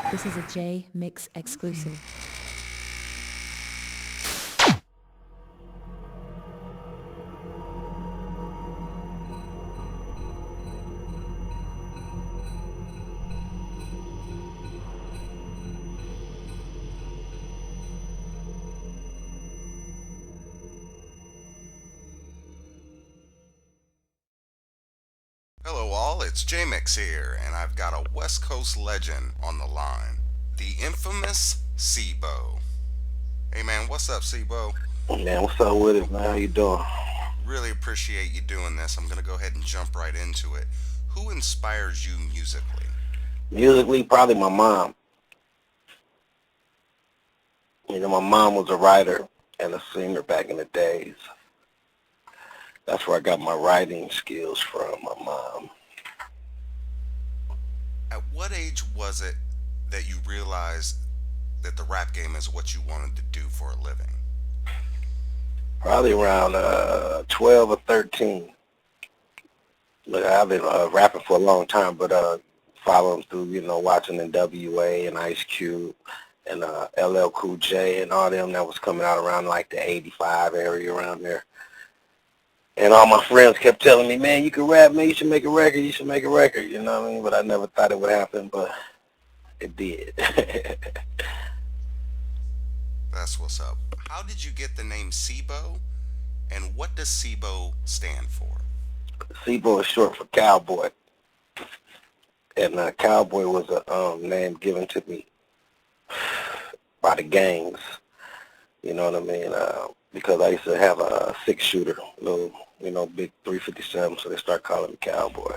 This is a Jmix exclusive. Hello, all. It's Jmix here, and I've got a West Coast legend on the line, the infamous Sibo. Hey, man, what's up, Sibo? Man, what's up with it, man? How you doing? Really appreciate you doing this. I'm going to go ahead and jump right into it. Who inspires you musically? Musically, probably my mom. My mom was a writer and a singer back in the days. That's where I got my writing skills from, my mom. At what age was it that you realized that the rap game is what you wanted to do for a living? Probably around 12 or 13. Look, I've been rapping for a long time, but following through, watching NWA and Ice Cube and LL Cool J and all them that was coming out around like the 85 area around there. And all my friends kept telling me, man, you can rap, man, you should make a record, you should make a record, you know what I mean? But I never thought it would happen, but it did. That's what's up. How did you get the name Sibo, and what does Sibo stand for? Sebo is short for cowboy. And cowboy was a name given to me by the gangs, you know what I mean? Because I used to have a six-shooter, little, big 357, so they start calling me cowboy.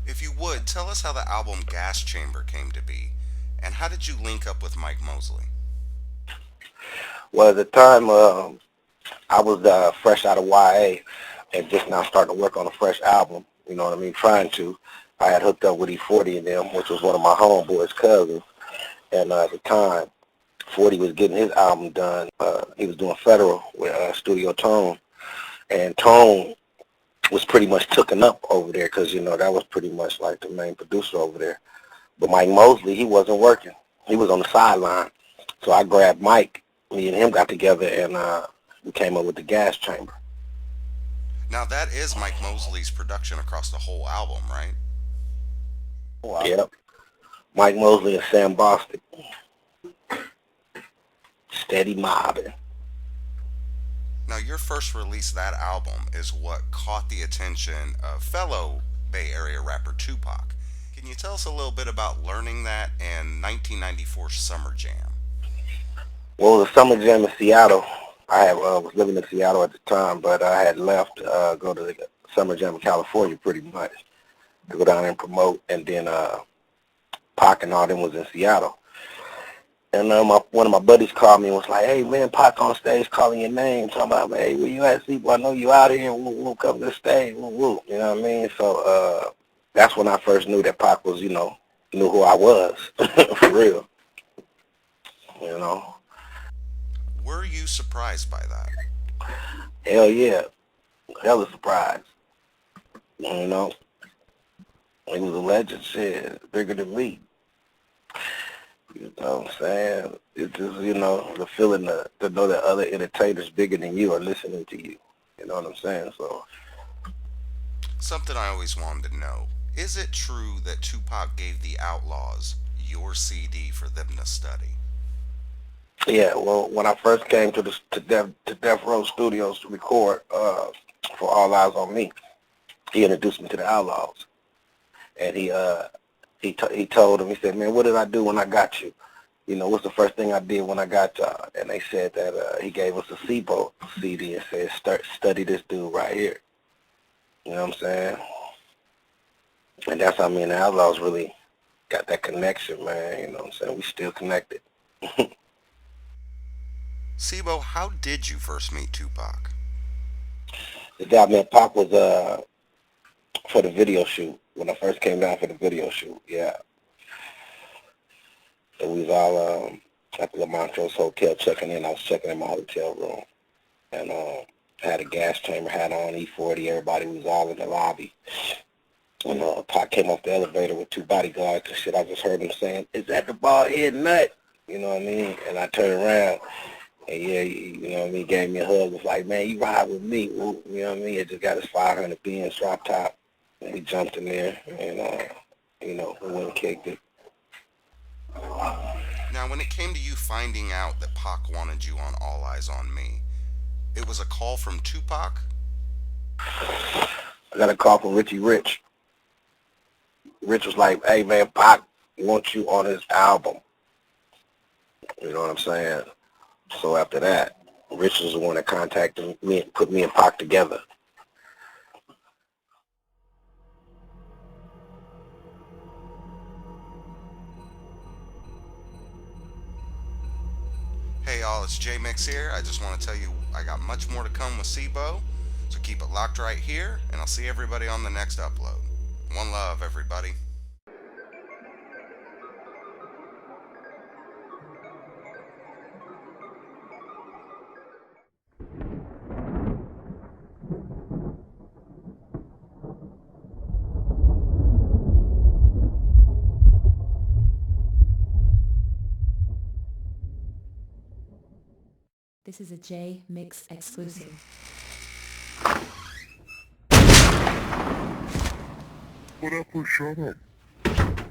If you would, tell us how the album Gas Chamber came to be, and how did you link up with Mike Mosley? Well, at the time, I was fresh out of YA and just now starting to work on a fresh album, you know what I mean, trying to. I had hooked up with E40 and them, which was one of my homeboys' cousins, and at the time, 40 was getting his album done. He was doing Federal with Studio Tone, and Tone was pretty much tooken up over there because, that was pretty much like the main producer over there. But Mike Mosley, he wasn't working. He was on the sideline. So I grabbed Mike. Me and him got together, and we came up with the Gas Chamber. Now, that is Mike Mosley's production across the whole album, right? Yep. Mike Mosley and Sam Bostic. Steady mobbing. Now, your first release of that album is what caught the attention of fellow Bay Area rapper Tupac. Can you tell us a little bit about learning that and 1994 Summer Jam? Well, the Summer Jam in Seattle. I was living in Seattle at the time, but I had left, go to the Summer Jam in California pretty much to go down and promote, and then Pac and all them was in Seattle. And one of my buddies called me and was like, hey, man, Pac on stage calling your name, talking about, hey, where you at, Seaboy? I know you out here, we'll come to the stage, woo, you know what I mean? So that's when I first knew that Pac was, knew who I was, for real, you know. Were you surprised by that? Hell yeah, hella surprised, you know. He was a legend, shit, bigger than me. You know what I'm saying? It's just, the feeling to know that other entertainers bigger than you are listening to you. You know what I'm saying? So, Something I always wanted to know. Is it true that Tupac gave the Outlawz your CD for them to study? yeah, well, when I first came to Death Row Studios to record for All Eyes on Me, he introduced me to the Outlaws. And he told him, he said, man, what did I do when I got you? What's the first thing I did when I got y'all? And they said that he gave us a Sebo CD and said, study this dude right here. You know what I'm saying? And that's how me and the Outlaws really got that connection, man. You know what I'm saying? We still connected. Sibo, how did you first meet Tupac? The guy, man, Pac was for the video shoot. When I first came down for the video shoot, yeah. So we was all at the La Montrose Hotel checking in. I was checking in my hotel room. And I had a gas chamber hat on, E40. Everybody was all in the lobby. And Pac came off the elevator with two bodyguards and shit. I just heard him saying, "Is that the bald head nut?" You know what I mean? And I turned around, and yeah, you know what I mean, gave me a hug. Was like, "Man, you ride with me." Whoop. You know what I mean? It just got his 500 Benz drop top, and we jumped in there, and you know, we went and kicked it. Now, when it came to you finding out that Pac wanted you on All Eyes on Me, it was a call from Tupac? I got a call from Richie Rich. Rich was like, "Hey man, Pac wants you on his album." You know what I'm saying? So after that, Rich was the one that contacted me and put me and Pac together. Hey y'all, it's Jmix here. I just want to tell you I got much more to come with SIBO, so keep it locked right here, and I'll see everybody on the next upload. One love, everybody. This is a Jmix exclusive. What up, shut up?